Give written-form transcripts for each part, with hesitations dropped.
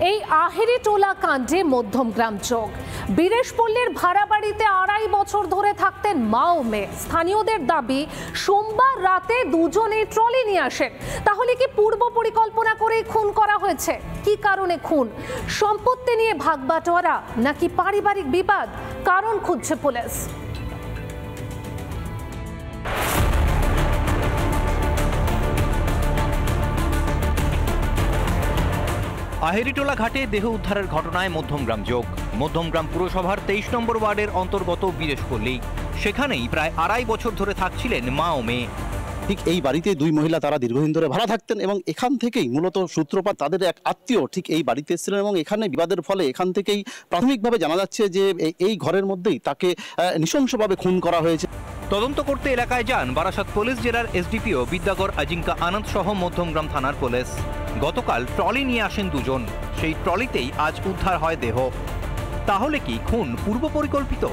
এই আহেরিটোলা কাণ্ডে মধ্যমগ্রাম যোগ। বীরেশপল্লীর ভাড়া বাড়িতে 2.5 বছর ধরে থাকতেন মা ও মেয়ে। স্থানীয়দের দাবি সোমবার রাতে দুজনেই ট্রলি নিয়ে আসেন। তাহলে কি পূর্ব পরিকল্পনা করেই খুন করা হয়েছে? কি কারণে খুন? সম্পত্তি নিয়ে ভাগবাটোয়ারা নাকি পারিবারিক বিবাদ? কারণ খুঁজছে পুলিশ। আহেরিটোলা ঘাটে দেহ উদ্ধারের ঘটনায় মধ্যমগ্রাম যোগ। মধ্যমগ্রাম পুরসভার 23 নম্বর ওয়ার্ডের অন্তর্গত বীরেশপল্লী। সেখানেই প্রায় 2.5 বছর ধরে থাকছিলেন মা ও মেয়ে। ঠিক এই বাড়িতে দুই মহিলা তারা দীর্ঘদিন ধরে ভাড়া থাকতেন এবং এখান থেকেই মূলত সূত্রপাত। তাদের এক আত্মীয় ঠিক এই বাড়িতে এসেছিলেন এবং এখানে বিবাদের ফলে এখান থেকেই প্রাথমিকভাবে জানা যাচ্ছে যে এই ঘরের মধ্যেই তাকে নৃশংসভাবে খুন করা হয়েছে। তদন্ত করতে এলাকায় যান বারাসাত পুলিশ জেলার এসডিপিও বিদ্যাগর আজিঙ্কা আনন্দ সহ মধ্যমগ্রাম থানার পুলিশ। গতকাল ট্রলি নিয়ে আসেন দুজন। সেই ট্রলিতেই আজ উদ্ধার হয় দেহ। তাহলে কি খুন পূর্ব পরিকল্পিত?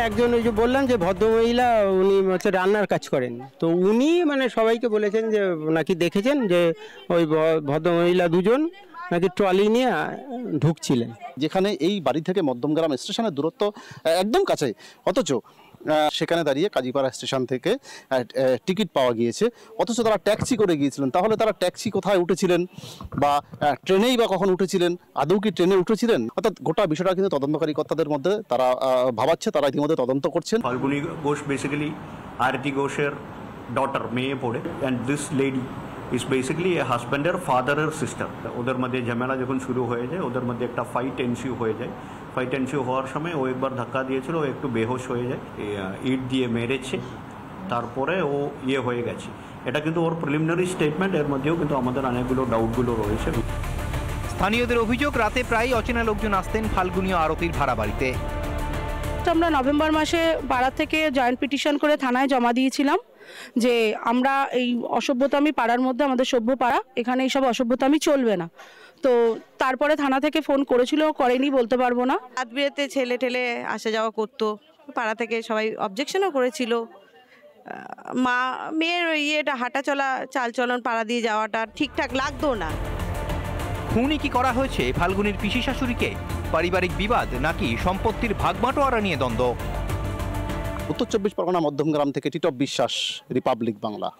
একজন ওই যে বললাম যে ভদ্রমহিলা, উনি হচ্ছে রান্নার কাজ করেন, তো উনি মানে সবাইকে বলেছেন যে নাকি দেখেছেন যে ওই ভদ্রমহিলা দুজন নাকি ট্রলি নিয়ে ঢুকছিলেন। যেখানে এই বাড়ি থেকে মধ্যমগ্রাম স্টেশনের দূরত্ব একদম কাছে, অথচ সেখানে দাঁড়িয়ে কাজীপাড়া স্টেশন থেকে টিকিট পাওয়া গিয়েছে, অথচ তারা ট্যাক্সি করে গিয়েছিলেন। তাহলে তারা ট্যাক্সি কোথায় উঠেছিলেন বা ট্রেনেই বা কখন উঠেছিলেন? আদৌ কি ট্রেনে উঠেছিলেন? অর্থাৎ গোটা বিষয়টা কিন্তু তদন্তকারী কর্তাদের মধ্যে তারা ভাবাচ্ছে, তারা ইতিমধ্যে তদন্ত করছেন। ফাল্গুনি ঘোষ বেসিক্যালি আরতি ঘোষের ডটার, মেয়ে পড়ে, and this lady is basically a হাজব্যান্ডের ফাদারের সিস্টার। ওদের মধ্যে ঝামেলা যখন শুরু হয়ে যায়, ওদের মধ্যে একটা ফাইট এনসিউ হয়ে যায়। ফাইট এনসিউ হওয়ার সময় ও একবার ধাক্কা দিয়েছিল, ও একটু বেহোশ হয়ে যায়, ইট দিয়ে মেরেছে, তারপরে ও হয়ে গেছে। এটা কিন্তু ওর প্রিলিমিনারি স্টেটমেন্ট, এর মধ্যেও কিন্তু আমাদের অনেকগুলো ডাউটগুলো রয়েছে। স্থানীয়দের অভিযোগ, রাতে প্রায় অচেনা লোকজন আসতেন ফাল্গুনীয় আরতির ভাড়া বাড়িতে। আমরা নভেম্বর মাসে পাড়া থেকে জয়েন্ট পিটিশন করে থানায় জমা দিয়েছিলাম যে আমরা এই অসভ্যতামি পাড়ার মধ্যে, আমাদের সভ্য পাড়া, এখানে এইসব অসভ্যতামি চলবে না। তো তারপরে থানা থেকে ফোন করেছিল, করেনি বলতে পারবো না। রাত বিরেতে ছেলে ঠেলে আসা যাওয়া করতো, পাড়া থেকে সবাই অবজেকশনও করেছিল। মা মেয়ের ইয়েটা হাঁটা চলা চালচলন পাড়া দিয়ে যাওয়াটা ঠিকঠাক লাগতো না। খুনই কি করা হয়েছে ফাল্গুনির পিসি শাশুড়িকে? পারিবারিক বিবাদ নাকি সম্পত্তির ভাগবাটোয়ারা নিয়ে দ্বন্দ্ব? উত্তর 24 পরগনা মধ্যমগ্রাম থেকে টিটপ বিশ্বাস, রিপাবলিক বাংলা।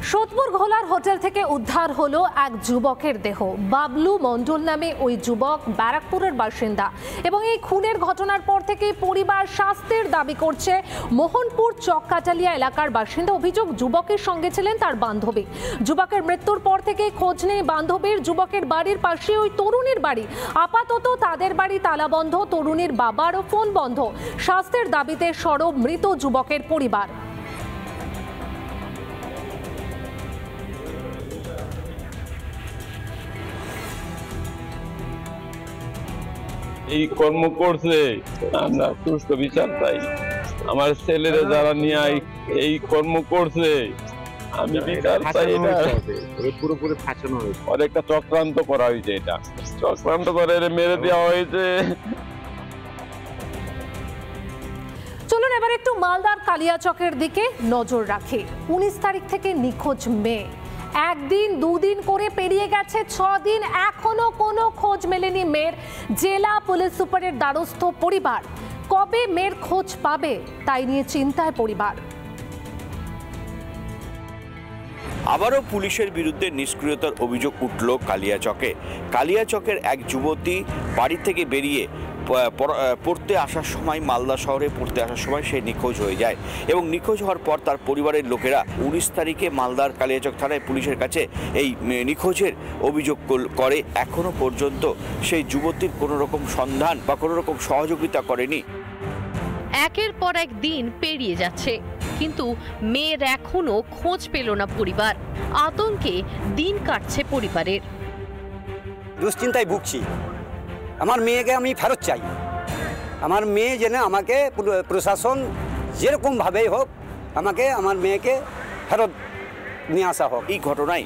সোদপুর ঘোলার হোটেল থেকে উদ্ধার হলো এক যুবকের দেহ। বাবলু মণ্ডল নামে ওই যুবক ব্যারাকপুরের বাসিন্দা এবং এই খুনের ঘটনার পর থেকে পরিবার শাস্তির দাবি করছে। মোহনপুর চককাটালিয়া এলাকার বাসিন্দা। অভিযোগ, যুবকের সঙ্গে ছিলেন তার বান্ধবী। যুবকের মৃত্যুর পর থেকে খোঁজ নেই বান্ধবীর। যুবকের বাড়ির পাশে ওই তরুণীর বাড়ি। আপাতত তাদের বাড়ি তালাবন্ধ, তরুণীর বাবারও ফোন বন্ধ। শাস্তির দাবিতে সরব মৃত যুবকের পরিবার। এই কর্ম করছে, আমরা সুষ্ঠু বিচার চাই। আমার ছেলেরা যারা নিয়ে এই কর্ম করছে, আমি বিচার চাই। পুরোপুরি ফাঁসানো হয়েছে, আর একটা চক্রান্ত করা হয়েছে, এটা চক্রান্ত করে মেরে দেওয়া হয়েছে। চলুন এবার একটু মালদার কালিয়াচকের দিকে নজর রাখি। 19 তারিখ থেকে নিখোঁজ মেয়ে। একদিন দুদিন করে পেরিয়ে গেছে 6 দিন, এখনো কোনো খোঁজ মেলেনি মেয়ের। জেলা পুলিশ সুপারের দ্বারস্থ পরিবার। কবে মেয়ের খোঁজ পাবে তাই নিয়ে চিন্তায় পরিবার। আবারও পুলিশের বিরুদ্ধে নিষ্ক্রিয়তার অভিযোগ উঠল কালিয়াচকে। কালিয়াচকের এক যুবতী বাড়ি থেকে বেরিয়ে পড়তে আসার সময়, মালদা শহরে পড়তে আসার সময় সে নিখোঁজ হয়ে যায় এবং নিখোঁজ হওয়ার পর তার পরিবারের লোকেরা 19 তারিখে মালদার কালিয়াচক থানায় পুলিশের কাছে এই নিখোঁজের অভিযোগ করে। এখনো পর্যন্ত সেই যুবতীর কোনো রকম সন্ধান বা কোনো রকম সহযোগিতা করেনি। একের পর এক দিন পেরিয়ে যাচ্ছে, কিন্তু মেয়ের এখনো খোঁজ পেল না পরিবার। আতঙ্কে দিন কাটছে পরিবারের। দুশ্চিন্তায় ভুগছি। আমার মেয়েকে আমি ফেরত চাই। আমার মেয়ে যেন আমাকে প্রশাসন যেরকমভাবেই হোক আমাকে আমার মেয়েকে ফেরত নিয়ে আসা হোক। এই ঘটনায়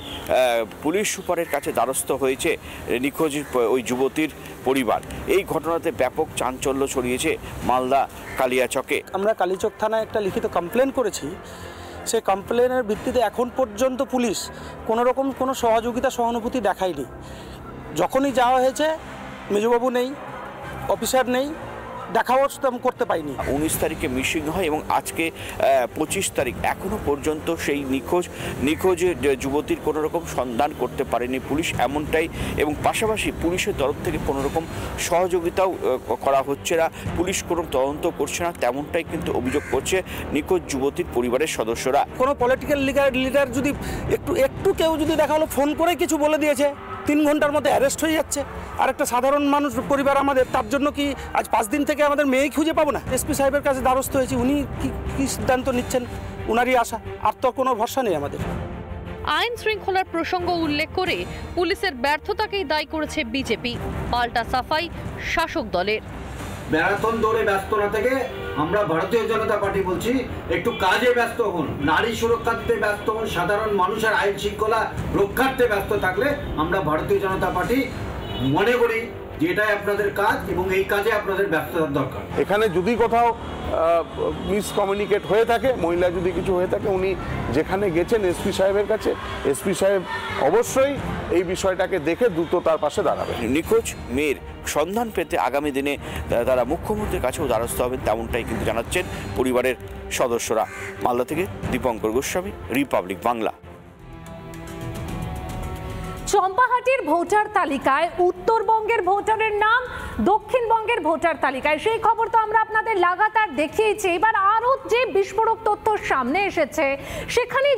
পুলিশ সুপারের কাছে দ্বারস্থ হয়েছে নিখোঁজ ওই যুবতীর পরিবার। এই ঘটনাতে ব্যাপক চাঞ্চল্য ছড়িয়েছে মালদা কালিয়াচকে। আমরা কালিয়াচক থানায় একটা লিখিত কমপ্লেন করেছি সেই কমপ্লেনের ভিত্তিতে এখন পর্যন্ত পুলিশ কোনো রকম কোনো সহযোগিতা সহানুভূতি দেখায়নি। যখনই যাওয়া হয়েছে মেজবাবু নেই, অফিসার নেই, দেখাও করতে পাইনি। 19 তারিখে মিসিং হয় এবং আজকে 25 তারিখ, এখনো পর্যন্ত সেই নিখোঁজ যুবতীর কোনো রকম সন্ধান করতে পারেনি পুলিশ, এমনটাই। এবং পাশাপাশি পুলিশের তরফ থেকে কোনো রকম সহযোগিতাও করা হচ্ছে না, পুলিশ কোনো তদন্ত করছে না, তেমনটাই কিন্তু অভিযোগ করছে নিখোঁজ যুবতীর পরিবারের সদস্যরা। কোনো পলিটিক্যাল লিডার যদি একটু কেউ যদি দেখা হলো ফোন করে কিছু বলে দিয়েছে, 3 ঘন্টার মধ্যে অ্যারেস্ট হয়ে যাচ্ছে। আর একটা সাধারণ মানুষ পরিবার আমাদের, তার জন্য কি আজ 5 দিন থেকে আমাদের মেয়ে খুঁজে পাবো না? এসপি সাহেবের কাছে দ্বারস্থ হয়েছি, উনি কি সিদ্ধান্ত নিচ্ছেন উনারই আশা, আর তো কোনো ভরসা নেই আমাদের। আইন শৃঙ্খলার প্রসঙ্গ উল্লেখ করে পুলিশের ব্যর্থতাকেই দায়ী করেছে বিজেপি। পাল্টা সাফাই শাসক দলের। ম্যারাথন দৌড়ে ব্যস্ত না থেকে আমরা ভারতীয় জনতা পার্টি বলছি একটু কাজে ব্যস্ত হন, নারী সুরক্ষার্থে ব্যস্ত হন, সাধারণ মানুষের আইন শৃঙ্খলা রক্ষার্থে ব্যস্ত থাকলে আমরা ভারতীয় জনতা পার্টি মনে করি যে এটাই আপনাদের কাজ এবং এই কাজে আপনাদের ব্যস্ততার দরকার। এখানে যদি কোথাও মিসকমিউনিকেট হয়ে থাকে, মহিলা যদি কিছু হয়ে থাকে, উনি যেখানে গেছেন এসপি সাহেবের কাছে, এসপি সাহেব অবশ্যই এই বিষয়টাকে দেখে দ্রুত তার পাশে দাঁড়াবেন। নিখোঁজ মেয়ের সন্ধান পেতে আগামী দিনে তারা মুখ্যমন্ত্রীর কাছেও দ্বারস্থ হবেন, তেমনটাই কিন্তু জানাচ্ছেন পরিবারের সদস্যরা। মালদা থেকে দীপঙ্কর গোস্বামী, রিপাবলিক বাংলা। চম্পাহাটির ভোটার তালিকায় উত্তরবঙ্গের ভোটারের নাম দক্ষিণবঙ্গের ভোটার তালিকায়, সেই খবর তো আমরা আপনাদের লাগাতার দেখিয়েছি। এবার আরও যে বিস্ফোরক তথ্য সামনে এসেছে, সেখানে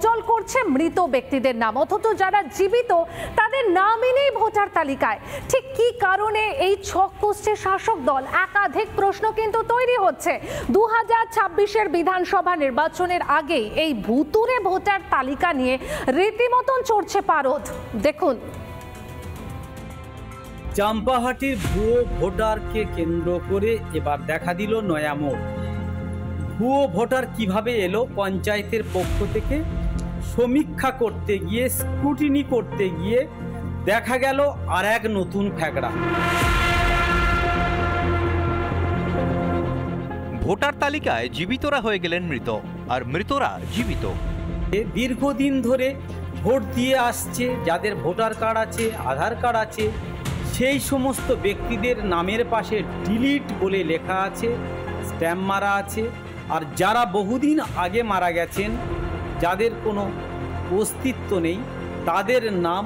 জল করছে মৃত ব্যক্তিদের নাম, অথচ যারা জীবিত তাদের নামই নেই ভোটার তালিকায়। ঠিক কি কারণে এই ছক কষছে শাসক দল? একাধিক প্রশ্ন কিন্তু তৈরি হচ্ছে। 2026-এর বিধানসভা নির্বাচনের আগেই এই ভুতুড়ে ভোটার তালিকা নিয়ে রীতিমতন চড়ছে পারদ। দেখুন, চম্পাহাটির ভুয়ো ভোটারকে কেন্দ্র করে এবার দেখা দিল নয়া মোড়। ভুয়ো ভোটার কিভাবে এলো? পঞ্চায়েতের পক্ষ থেকে সমীক্ষা করতে গিয়ে, স্ক্রুটিনি করতে গিয়ে দেখা গেল আর এক নতুন ফ্যাকড়া। ভোটার তালিকায় জীবিতরা হয়ে গেলেন মৃত, আর মৃতরা জীবিত। দীর্ঘদিন ধরে ভোট দিয়ে আসছে, যাদের ভোটার কার্ড আছে, আধার কার্ড আছে, সেই সমস্ত ব্যক্তিদের নামের পাশে ডিলিট বলে লেখা আছে, স্ট্যাম্প মারা আছে। আর যারা বহুদিন আগে মারা গেছেন, যাদের কোনো অস্তিত্ব নেই, তাদের নাম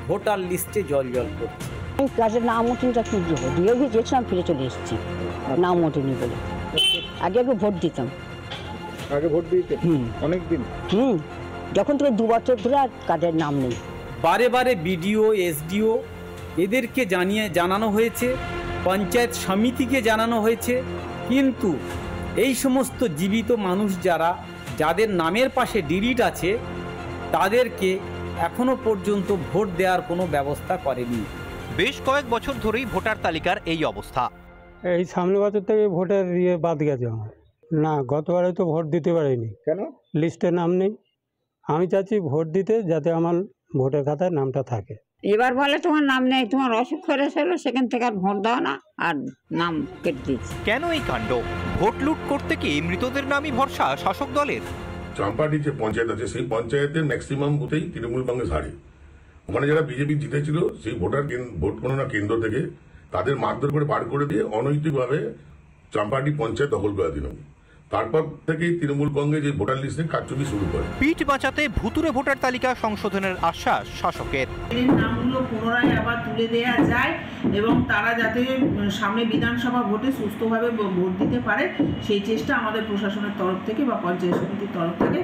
ভোটার লিস্টে জলজল করছে। কাজের নাম ওঠেনিটা কি দিয়ে গিয়েছিলাম, ফিরে চলে এসেছি, নাম ওঠেনি বলে। আগে ভোট দিতাম, আগে ভোট দিতে অনেক দিন, যখন থেকে 2 বছর ধরে আর কাজের নাম নেই। বারে বারে বিডিও, এসডিও এদেরকে জানানো হয়েছে, পঞ্চায়েত সমিতিকে জানানো হয়েছে, কিন্তু এই সমস্ত জীবিত মানুষ যাদের নামের পাশে ডিলিট আছে, তাদেরকে এখনো পর্যন্ত ভোট দেওয়ার কোনো ব্যবস্থা করেনি। বেশ কয়েক বছর ধরেই ভোটার তালিকার এই অবস্থা। এই সামনে বছর থেকে ভোটের বাদ গেছে আমার। না, গতবারে তো ভোট দিতে পারিনি। কেন? লিস্টে নাম নেই। আমি চাচ্ছি ভোট দিতে, যাতে আমার ভোটের খাতায় নামটা থাকে। এবার বলে তোমার নাম নেই, তোমার অসুখ হয়েছিল, সেখান থেকে আর ভোট দাও না, আর নাম কেটে দিচ্ছে। কেন এই কাণ্ড? ভোট লুট করতে কি মৃতদের নামই ভরসা শাসক দলের? চম্পাহাটি যে পঞ্চায়েত আছে, সেই পঞ্চায়েতের ম্যাক্সিমাম বুথেই তৃণমূল কংগ্রেস হারে। ওখানে যারা বিজেপি জিতেছিল, সেই ভোট গণনা কেন্দ্র থেকে তাদের মারধর করে বার করে দিয়ে অনৈতিকভাবে চম্পাহাটি পঞ্চায়েত দখল করে দিল। তারপর থেকেই তৃণমূল কংগ্রেস এই ভোটার লিস্টে কারচুপি শুরু করে। পিঠ বাঁচাতে ভুতুরে ভোটার তালিকা সংশোধনের আশ্বাস শাসকের। নামগুলো পুনরায় আবার তুলে দেওয়া যায় এবং তারা যাতে সামনে বিধানসভা ভোটে সুস্থভাবে ভোট দিতে পারে, সেই চেষ্টা আমাদের প্রশাসনের তরফ থেকে বা পঞ্চায়েত সমিতির তরফ থেকে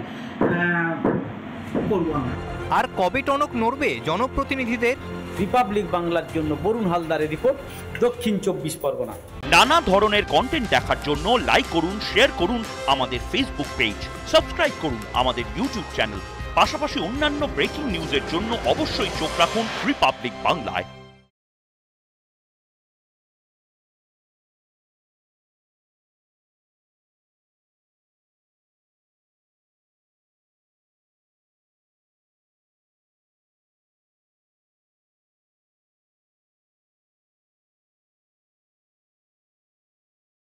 করবো আমরা। আর কবে টনক নড়বে জনপ্রতিনিধিদের? রিপাবলিক বাংলার জন্য বরুণ হালদারের রিপোর্ট, দক্ষিণ 24 পরগনা। নানা ধরনের কন্টেন্ট দেখার জন্য লাইক করুন, শেয়ার করুন আমাদের ফেসবুক পেজ, সাবস্ক্রাইব করুন আমাদের ইউটিউব চ্যানেল। পাশাপাশি অন্যান্য ব্রেকিং নিউজের জন্য অবশ্যই চোখ রাখুন রিপাবলিক বাংলায়।